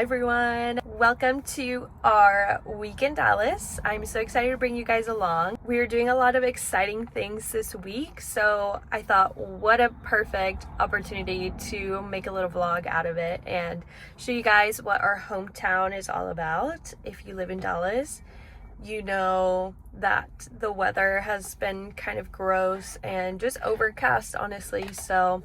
Hi everyone, welcome to our week in Dallas. I'm so excited to bring you guys along. We're doing a lot of exciting things this week, so I thought what a perfect opportunity to make a little vlog out of it and show you guys what our hometown is all about. If you live in Dallas, you know that the weather has been kind of gross and just overcast, honestly, so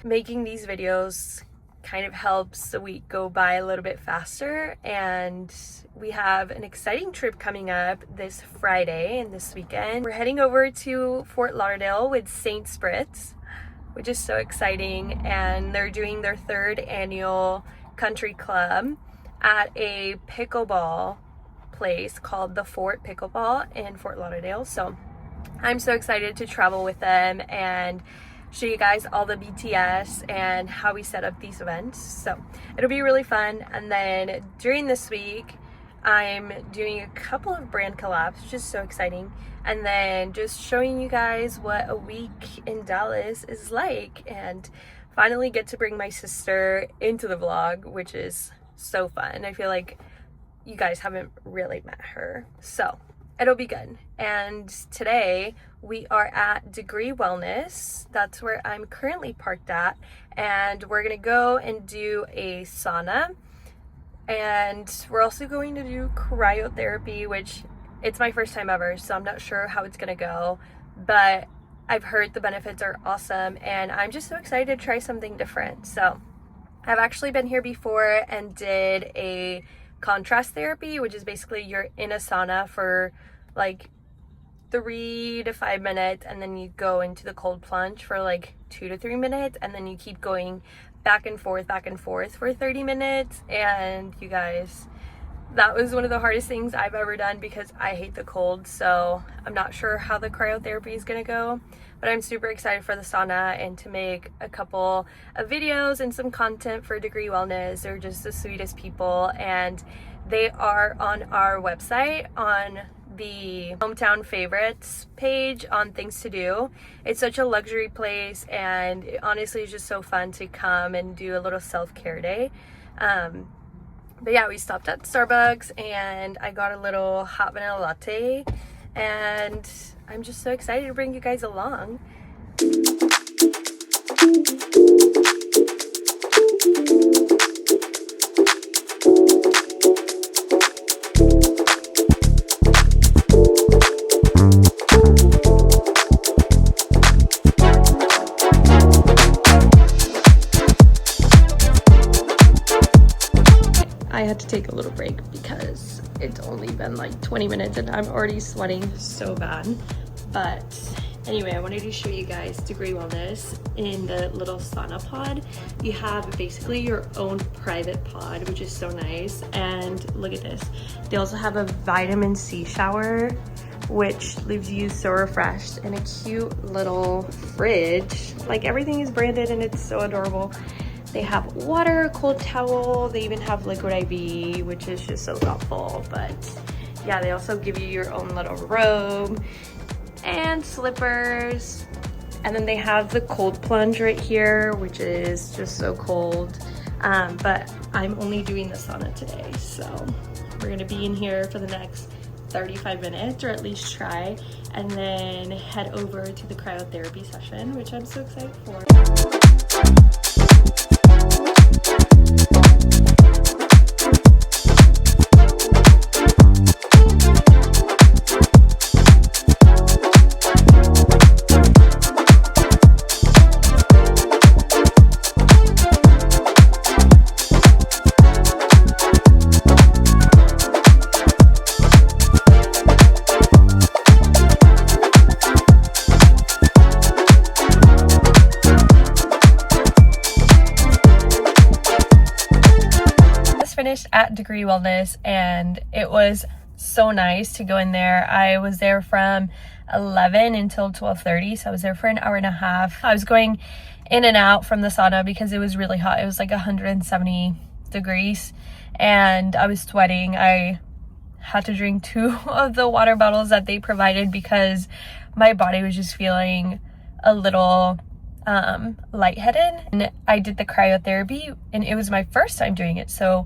making these videos kind of helps the week go by a little bit faster. And we have an exciting trip coming up this Friday and this weekend. We're heading over to Fort Lauderdale with St. Spritz, which is so exciting, and they're doing their 3rd annual country club at a pickleball place called the Fort Pickleball in Fort Lauderdale. So I'm so excited to travel with them and show you guys all the BTS and how we set up these events. So it'll be really fun. And then during this week, I'm doing a couple of brand collabs, which is so exciting. And then just showing you guys what a week in Dallas is like, and finally get to bring my sister into the vlog, which is so fun. I feel like you guys haven't really met her, so it'll be good. And today we are at Degree Wellness. That's where I'm currently parked at, and we're gonna go and do a sauna, and we're also going to do cryotherapy, which it's my first time ever, so I'm not sure how it's gonna go, but I've heard the benefits are awesome and I'm just so excited to try something different. So I've actually been here before and did a contrast therapy, which is basically you're in a sauna for like 3 to 5 minutes, and then you go into the cold plunge for like 2 to 3 minutes, and then you keep going back and forth for 30 minutes. And you guys, that was one of the hardest things I've ever done because I hate the cold. So I'm not sure how the cryotherapy is gonna go, but I'm super excited for the sauna and to make a couple of videos and some content for Degree Wellness. They're just the sweetest people, and they are on our website on the hometown favorites page on things to do. It's such a luxury place, and it honestly is just so fun to come and do a little self-care day. But yeah, we stopped at Starbucks and I got a little hot vanilla latte, and I'm just so excited to bring you guys along. I had to take a little break because it's only been like 20 minutes and I'm already sweating so bad. But anyway, I wanted to show you guys Degree Wellness in the little sauna pod. You have basically your own private pod, which is so nice. And look at this. They also have a vitamin C shower, which leaves you so refreshed, and a cute little fridge. Like, everything is branded and it's so adorable. They have water, cold towel, they even have liquid IV, which is just so thoughtful. But yeah, they also give you your own little robe and slippers. And then they have the cold plunge right here, which is just so cold. But I'm only doing the sauna today, so we're gonna be in here for the next 35 minutes, or at least try, and then head over to the cryotherapy session, which I'm so excited for. Finished at Degree Wellness, and it was so nice to go in there. I was there from 11 until 12:30, so I was there for an hour and a half. I was going in and out from the sauna because it was really hot. It was like 170 degrees and I was sweating. I had to drink 2 of the water bottles that they provided because my body was just feeling a little lightheaded. And I did the cryotherapy and it was my first time doing it, so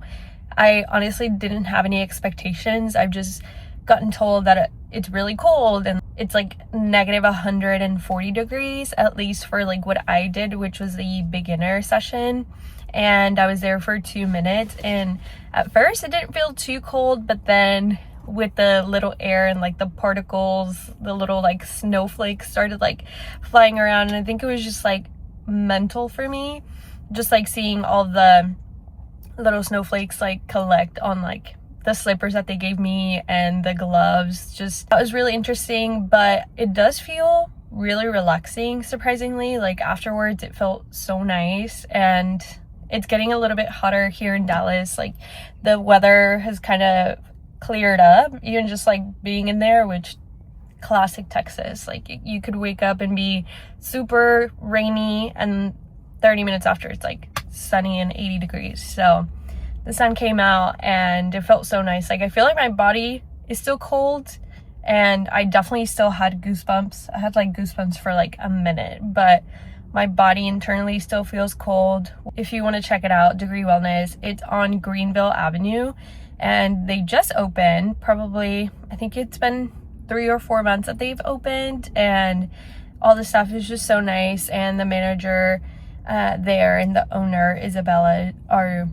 I honestly didn't have any expectations. I've just gotten told that it's really cold and it's like negative 140 degrees, at least for like what I did, which was the beginner session. And I was there for 2 minutes, and at first it didn't feel too cold, but then with the little air and like the particles, the little like snowflakes started like flying around, and I think it was just like mental for me, just like seeing all the little snowflakes like collect on like the slippers that they gave me and the gloves. Just that was really interesting, but it does feel really relaxing, surprisingly. Like afterwards it felt so nice, and it's getting a little bit hotter here in Dallas. Like the weather has kind of cleared up, even just like being in there, which classic Texas. Like you could wake up and be super rainy, and 30 minutes after it's like sunny and 80 degrees. So the sun came out and it felt so nice. Like I feel like my body is still cold, and I definitely still had goosebumps. I had like goosebumps for like a minute, but my body internally still feels cold. If you want to check it out, Degree Wellness, it's on Greenville Avenue, and they just opened. Probably, I think it's been 3 or 4 months that they've opened, and all the stuff is just so nice. And the manager there and the owner, Isabella, are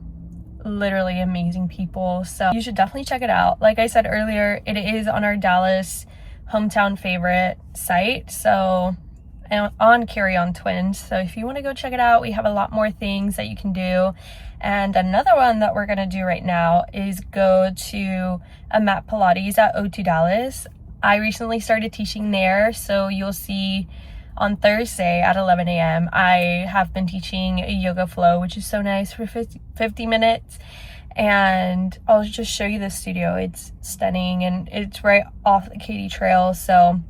literally amazing people. So you should definitely check it out. Like I said earlier, it is on our Dallas hometown favorite site, so on Carry On Twins. So if you want to go check it out, we have a lot more things that you can do. And another one that we're going to do right now is go to a mat Pilates at O2 Dallas. I recently started teaching there, so you'll see on Thursday at 11 a.m. I have been teaching a yoga flow, which is so nice, for 50 minutes. And I'll just show you the studio. It's stunning, and it's right off the Katy Trail. So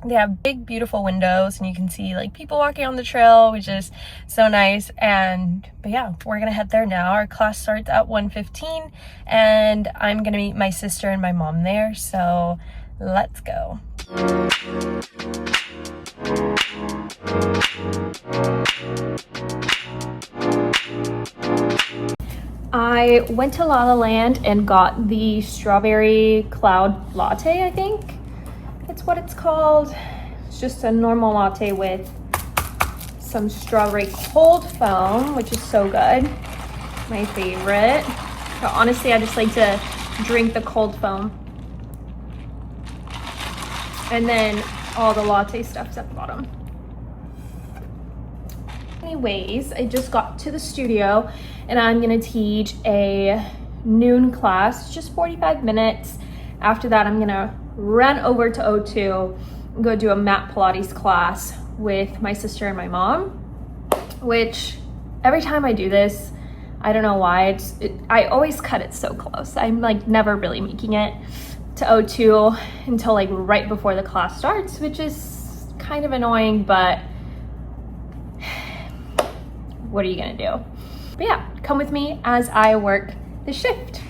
they have big, beautiful windows, and you can see like people walking on the trail, which is so nice. But yeah, we're gonna head there now. Our class starts at 1:15, and I'm gonna meet my sister and my mom there. So let's go. I went to La La Land and got the strawberry cloud latte, I think it's what it's called. It's just a normal latte with some strawberry cold foam, which is so good, my favorite. But honestly, I just like to drink the cold foam, and then all the latte stuff's at the bottom. Anyways, I just got to the studio, and I'm gonna teach a noon class, just 45 minutes. After that, I'm gonna run over to O2 and go do a mat Pilates class with my sister and my mom, which every time I do this, I don't know why, I always cut it so close. I'm like never really making it to O2 until like right before the class starts, which is kind of annoying, but what are you gonna do? But yeah, come with me as I work the shift.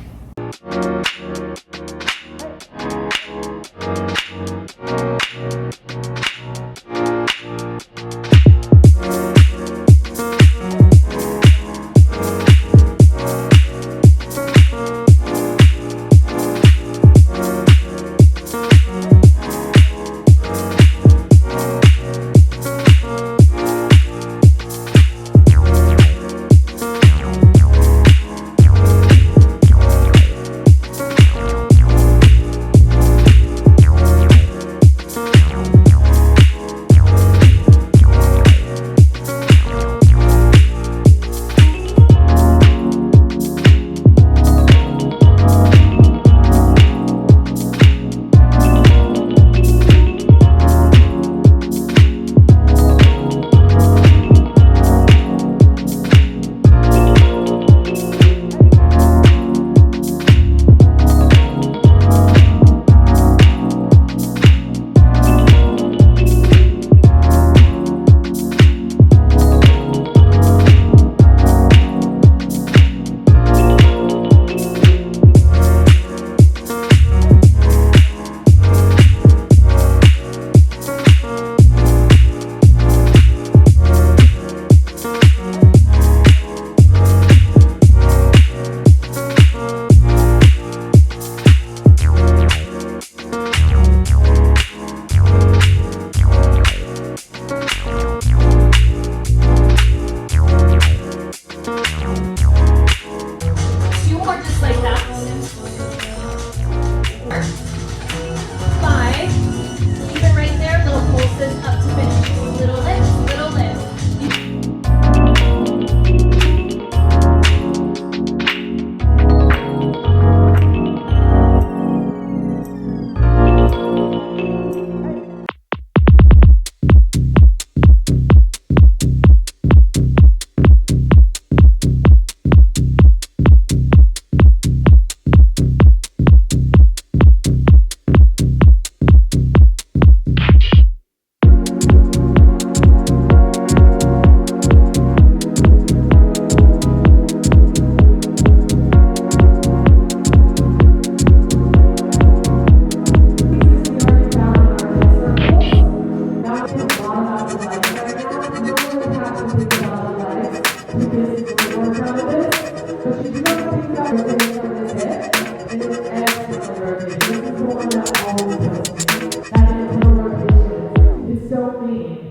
Morning.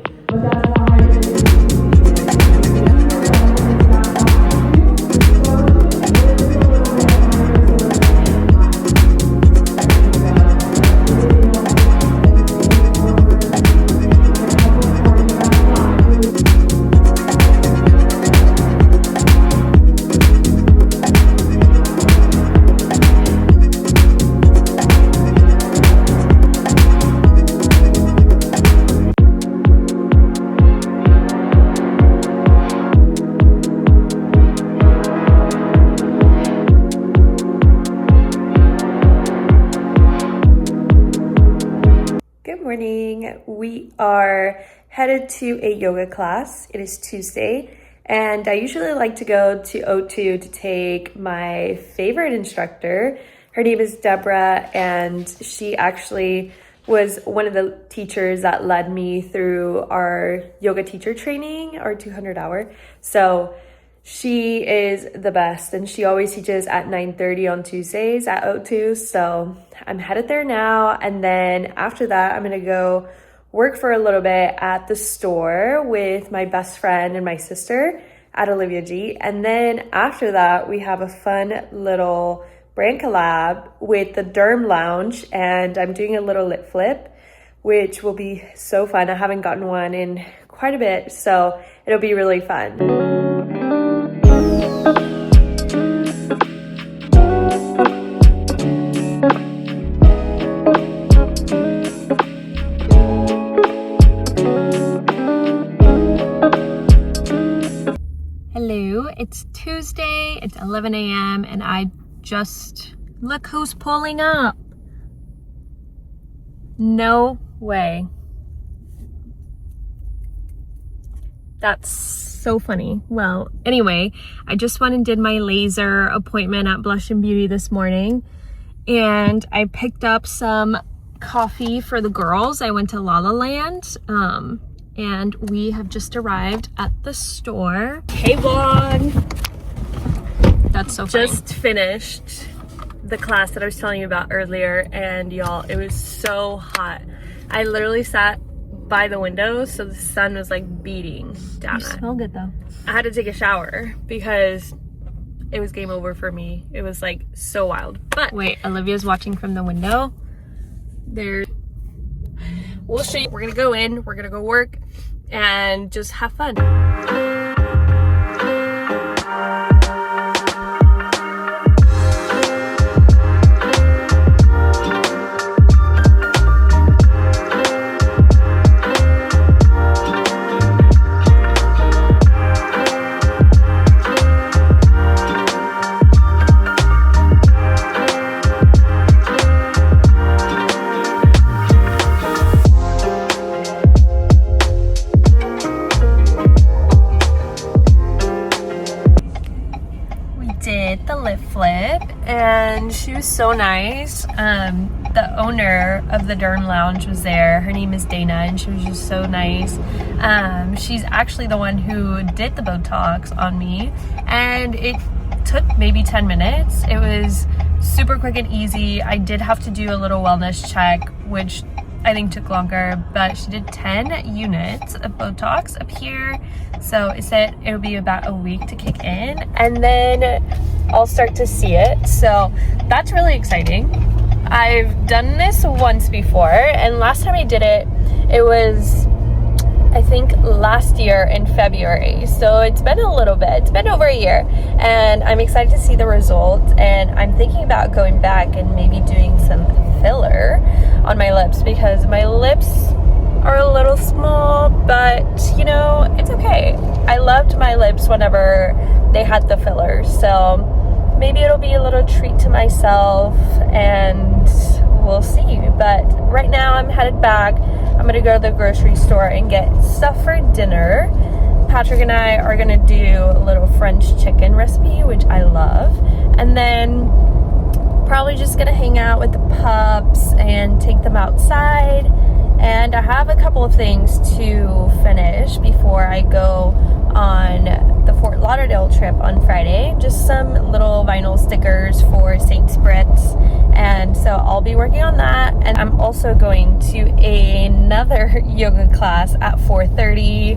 We are headed to a yoga class. It is Tuesday, and I usually like to go to O2 to take my favorite instructor. Her name is Deborah, and she actually was one of the teachers that led me through our yoga teacher training, our 200-hour. So she is the best, and she always teaches at 9:30 on Tuesdays at O2. So I'm headed there now, and then after that, I'm gonna go work for a little bit at the store with my best friend and my sister at Olivia G. And then after that, we have a fun little brand collab with the Derm Lounge, and I'm doing a little lip flip, which will be so fun. I haven't gotten one in quite a bit, so it'll be really fun. Hello, it's Tuesday, it's 11 a.m. and I just, look who's pulling up. No way. That's so funny. Well, anyway, I just went and did my laser appointment at Blush and Beauty this morning, and I picked up some coffee for the girls. I went to La La Land, and we have just arrived at the store. Hey vlog! That's so funny. Just finished the class that I was telling you about earlier, and y'all, it was so hot. I literally sat by the window, so the sun was like beating down. You smell good though. I had to take a shower because it was game over for me. It was like so wild. But wait, Olivia's watching from the window. There. We'll show you. We're gonna go in, we're gonna go work, and just have fun. Did the lip flip, and she was so nice. The owner of the Derm Lounge was there. Her name is Dana, and she was just so nice. She's actually the one who did the Botox on me, and it took maybe 10 minutes. It was super quick and easy. I did have to do a little wellness check, which I think took longer, but she did 10 units of Botox up here. So it said it'll be about a week to kick in, and then I'll start to see it. So that's really exciting. I've done this once before, and last time I did it, it was, I think, last year in February. So it's been a little bit. It's been over a year, and I'm excited to see the results, and I'm thinking about going back and maybe doing some filler on my lips, because my lips are a little small, but you know, it's okay. I loved my lips whenever they had the fillers, so maybe it'll be a little treat to myself, and we'll see. But right now I'm headed back. I'm gonna go to the grocery store and get stuff for dinner. Patrick and I are gonna do a little French chicken recipe, which I love, and then probably just gonna hang out with the pups and take them outside. And I have a couple of things to finish before I go on the Fort Lauderdale trip on Friday. Just some little vinyl stickers for St. Spritz, and so I'll be working on that. And I'm also going to another yoga class at 4:30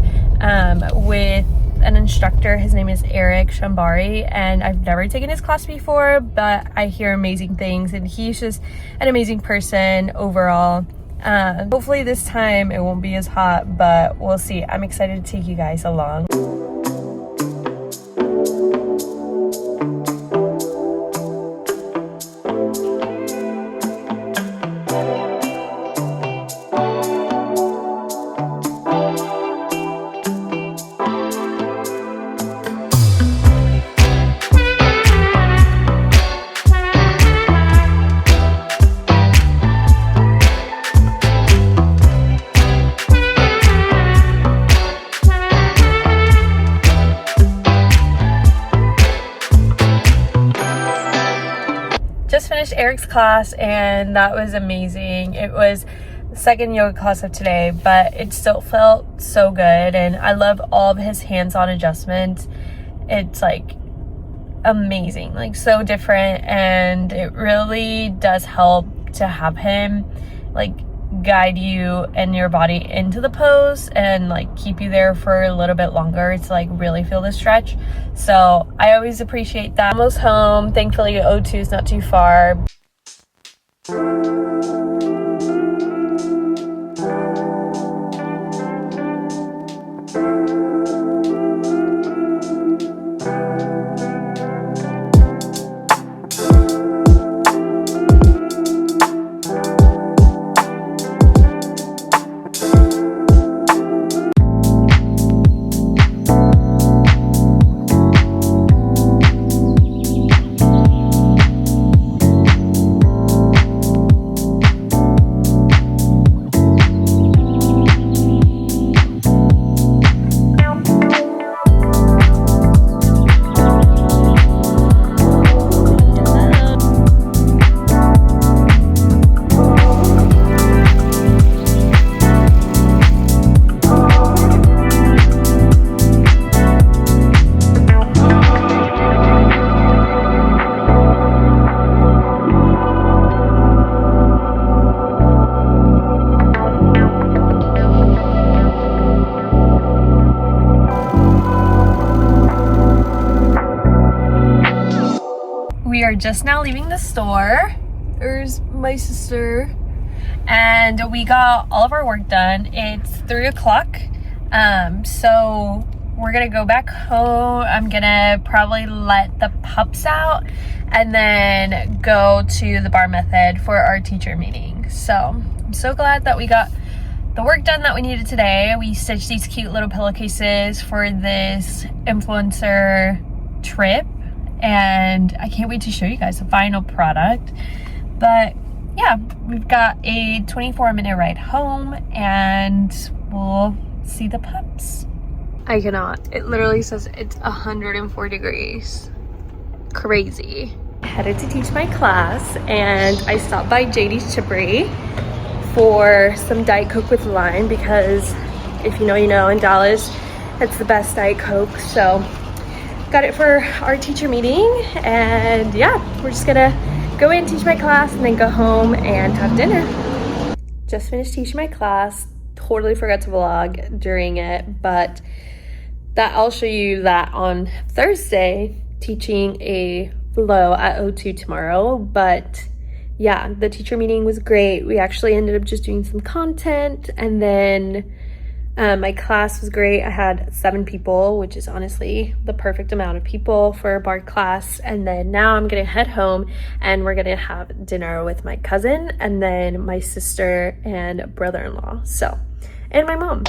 with an instructor. His name is Eric Shambari, and I've never taken his class before, but I hear amazing things, and he's just an amazing person overall. Hopefully this time it won't be as hot, but we'll see. I'm excited to take you guys along. Just finished Eric's class, and that was amazing. It was the second yoga class of today, but it still felt so good, and I love all of his hands-on adjustments. It's like amazing, like so different, and it really does help to have him like guide you and your body into the pose and like keep you there for a little bit longer to like really feel the stretch. So I always appreciate that. Almost home. Thankfully O2 is not too far. We are just now leaving the store. There's my sister, and we got all of our work done. It's 3 o'clock, so we're gonna go back home. I'm gonna probably let the pups out and then go to the bar method for our teacher meeting. So I'm so glad that we got the work done that we needed today. We stitched these cute little pillowcases for this influencer trip, and I can't wait to show you guys the final product. But yeah, we've got a 24-minute ride home, and we'll see the pups. I cannot. It literally says it's 104 degrees. Crazy. Headed to teach my class, and I stopped by JD's Chipory for some Diet Coke with lime, because if you know, you know, in Dallas, it's the best Diet Coke. So got it for our teacher meeting, and yeah, we're just gonna go in, teach my class, and then go home and have dinner. Just finished teaching my class. Totally forgot to vlog during it, but that I'll show you that on Thursday, teaching a flow at O2 tomorrow. But yeah, the teacher meeting was great. We actually ended up just doing some content, and then my class was great. I had 7 people, which is honestly the perfect amount of people for a bar class. And then now I'm gonna head home, and we're gonna have dinner with my cousin, and then my sister and brother-in-law, so, and my mom.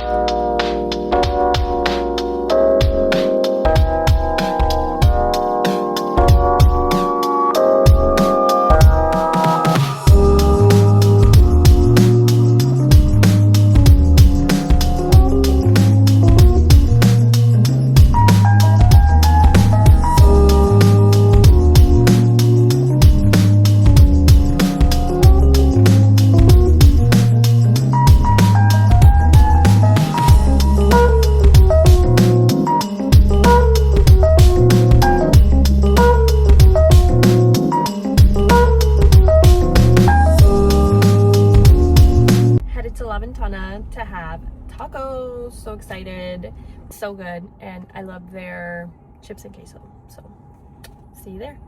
Anna to have tacos. So excited. So good. And I love their chips and queso. So see you there.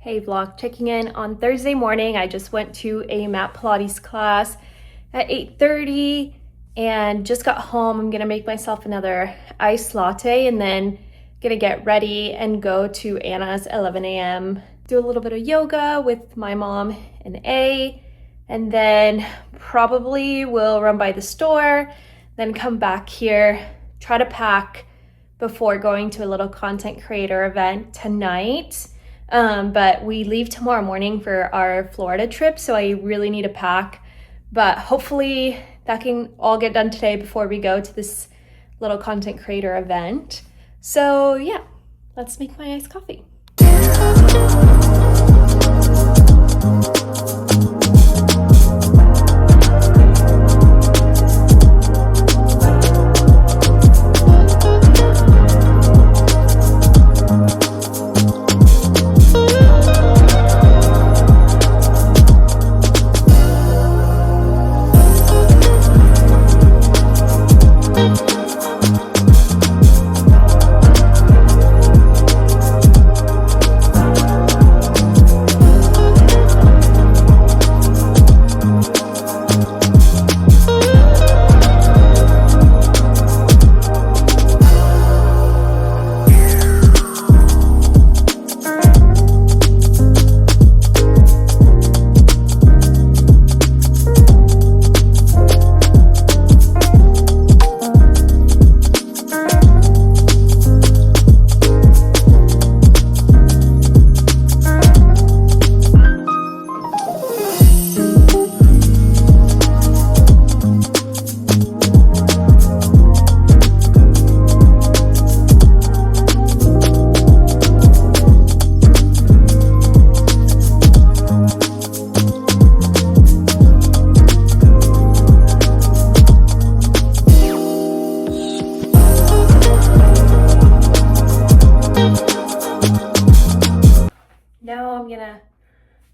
Hey vlog, checking in on Thursday morning. I just went to a mat Pilates class at 8:30 and just got home. I'm gonna make myself another iced latte and then gonna get ready and go to Anna's 11 a.m. Do a little bit of yoga with my mom and A, and then probably will run by the store, then come back here, try to pack before going to a little content creator event tonight. But we leave tomorrow morning for our Florida trip, so I really need to pack. But hopefully that can all get done today before we go to this little content creator event. So yeah, let's make my iced coffee.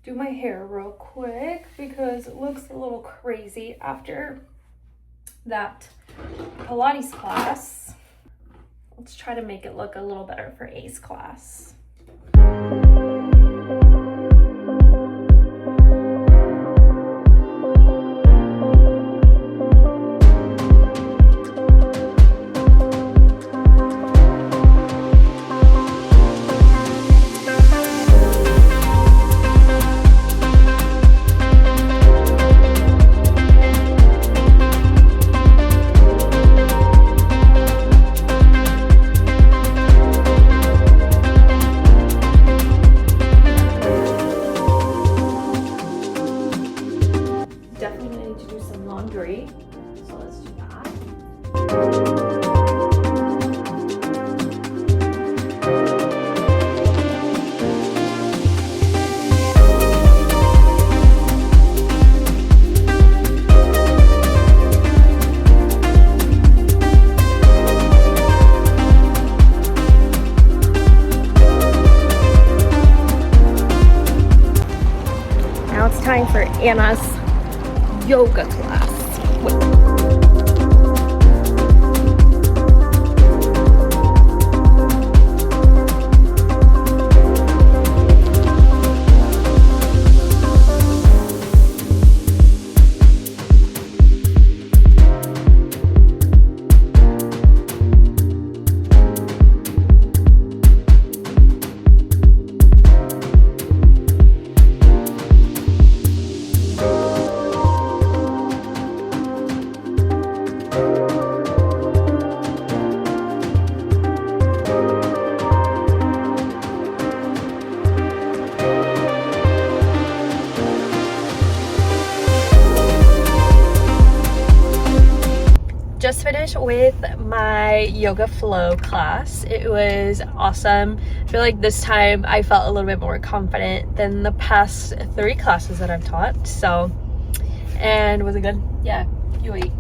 Do my hair real quick because it looks a little crazy after that Pilates class. Let's try to make it look a little better for A's class. Time for Anna's yoga class. just finished with my yoga flow class. It was awesome. I feel like this time I felt a little bit more confident than the past 3 classes that I've taught. So, and was it good? Yeah, you ate.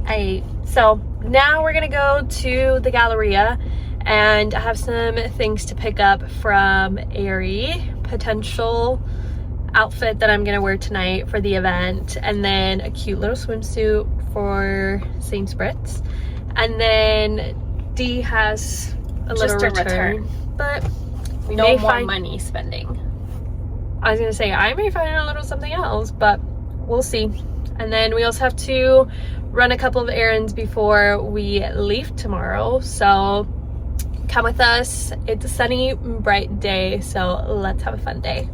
I ate. So now we're gonna go to the Galleria, and I have some things to pick up from Aerie, potential outfit that I'm gonna wear tonight for the event, and then a cute little swimsuit for St. Spritz. And then Dee has a little return, but we no may more find money spending. I was gonna say I may find a little something else, but we'll see. And then we also have to run a couple of errands before we leave tomorrow, so come with us. It's a sunny, bright day, so let's have a fun day.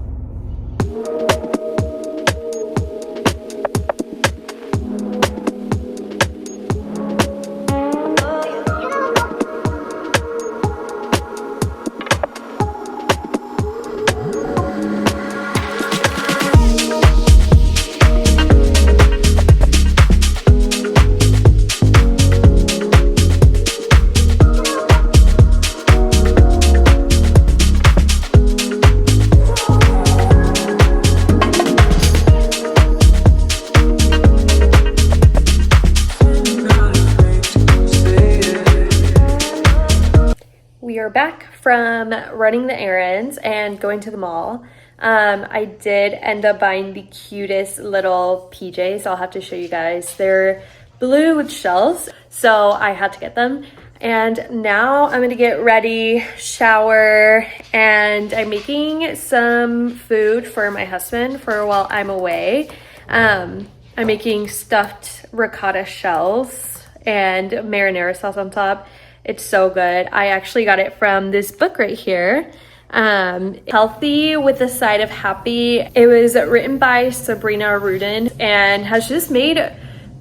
Back from running the errands and going to the mall. I did end up buying the cutest little PJs. I'll have to show you guys. They're blue with shells, so I had to get them. And now I'm gonna get ready, shower, and I'm making some food for my husband for while I'm away. I'm making stuffed ricotta shells and marinara sauce on top. It's so good. I actually got it from this book right here, Healthy with a Side of Happy. It was written by Sabrina Rudin and has just made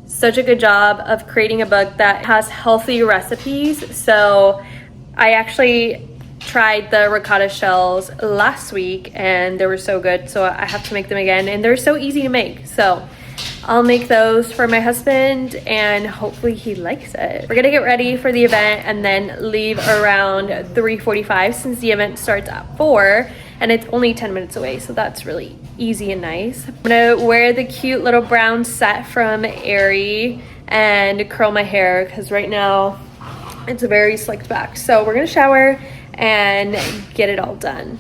such a good job of creating a book that has healthy recipes. So I actually tried the ricotta shells last week and they were so good, so I have to make them again, and they're so easy to make. So I'll make those for my husband and hopefully he likes it. We're gonna get ready for the event and then leave around 3:45 since the event starts at 4 and it's only 10 minutes away, so that's really easy and nice. I'm gonna wear the cute little brown set from Aerie and curl my hair because right now it's a very slicked back. So we're gonna shower and get it all done.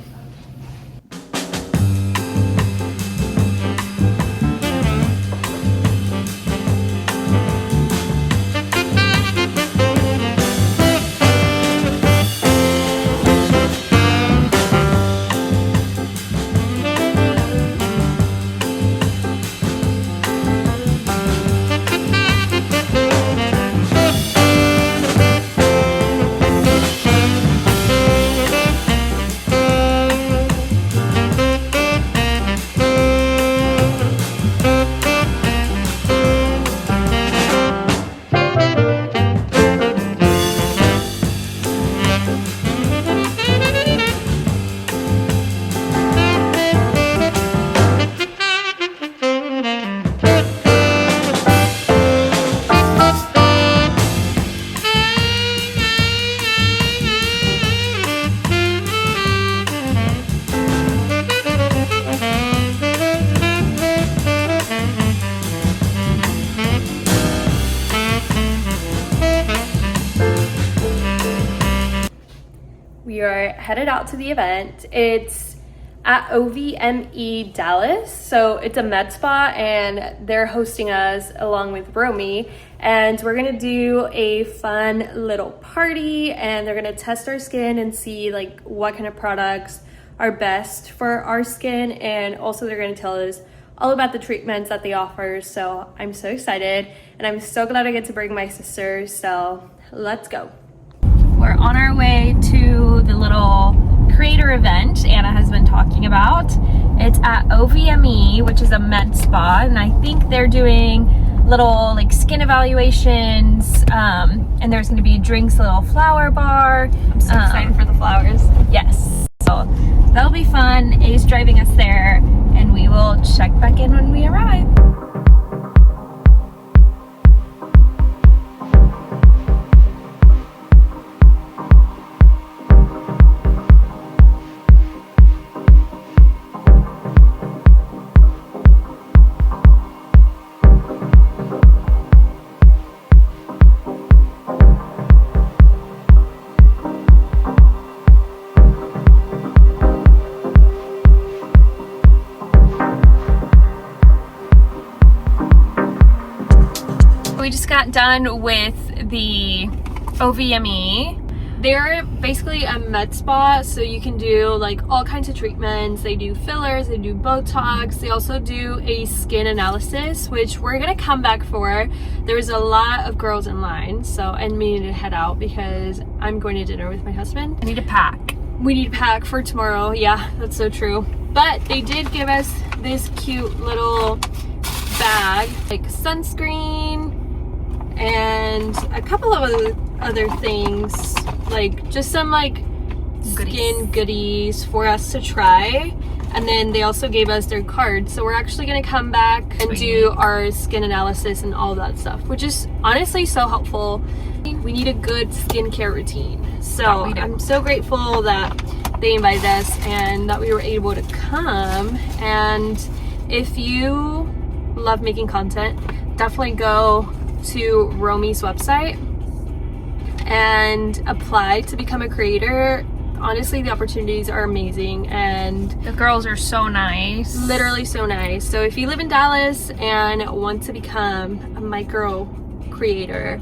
We are headed out to the event. It's at OVME Dallas, so it's a med spa and they're hosting us along with OVME, and we're gonna do a fun little party and they're gonna test our skin and see like what kind of products are best for our skin, and also they're gonna tell us all about the treatments that they offer. So I'm so excited and I'm so glad I get to bring my sister, so let's go. We're on our way to the little creator event Anna has been talking about. It's at OVME, which is a med spa, and I think they're doing little like skin evaluations, and there's going to be drinks, a little flower bar. I'm so excited for the flowers. Yes, so that'll be fun. Ace driving us there, and we will check back in when we arrive. We just got done with the OVME. They're basically a med spa, so you can do like all kinds of treatments. They do fillers, they do Botox, they also do a skin analysis, which we're gonna come back for. There was a lot of girls in line, and we need to head out because I'm going to dinner with my husband. I need to pack. We need to pack for tomorrow. Yeah, that's so true. But they did give us this cute little bag, like sunscreen and a couple of other things, like just some like skin goodies for us to try. And then they also gave us their card, so we're actually gonna come back and do our skin analysis and all that stuff, which is honestly so helpful. We need a good skincare routine, so I'm so grateful that they invited us and that we were able to come. And if you love making content, definitely go to Romy's website and apply to become a creator. Honestly, the opportunities are amazing and the girls are so nice. Literally so nice. So if you live in Dallas and want to become a micro creator,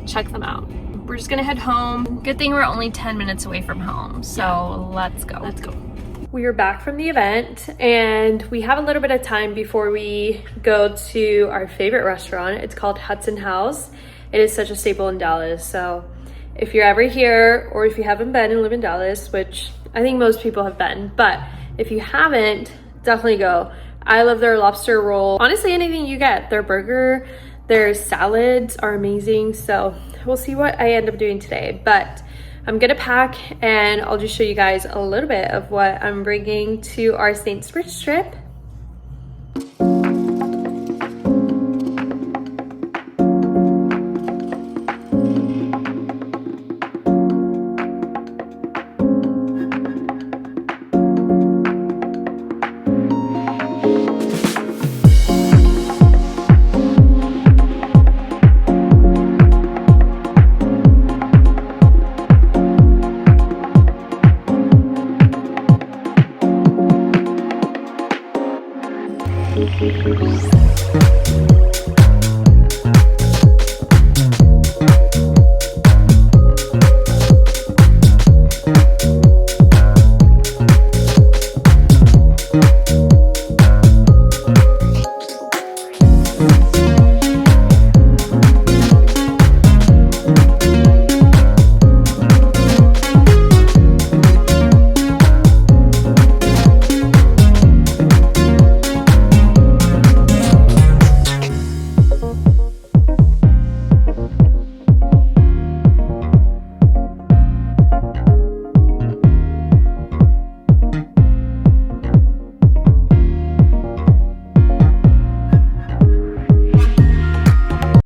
check them out. We're just gonna head home. Good thing we're only 10 minutes away from home, so yeah. Let's go. Let's go. We are back from the event and we have a little bit of time before we go to our favorite restaurant. It's called Hudson House. It is such a staple in Dallas, so if you're ever here, or if you haven't been and live in Dallas, which I think most people have been, but if you haven't, definitely go. I love their lobster roll. Honestly, anything you get, their burger, their salads are amazing. So we'll see what I end up doing today, but I'm gonna pack and I'll just show you guys a little bit of what I'm bringing to our St. Spritz trip.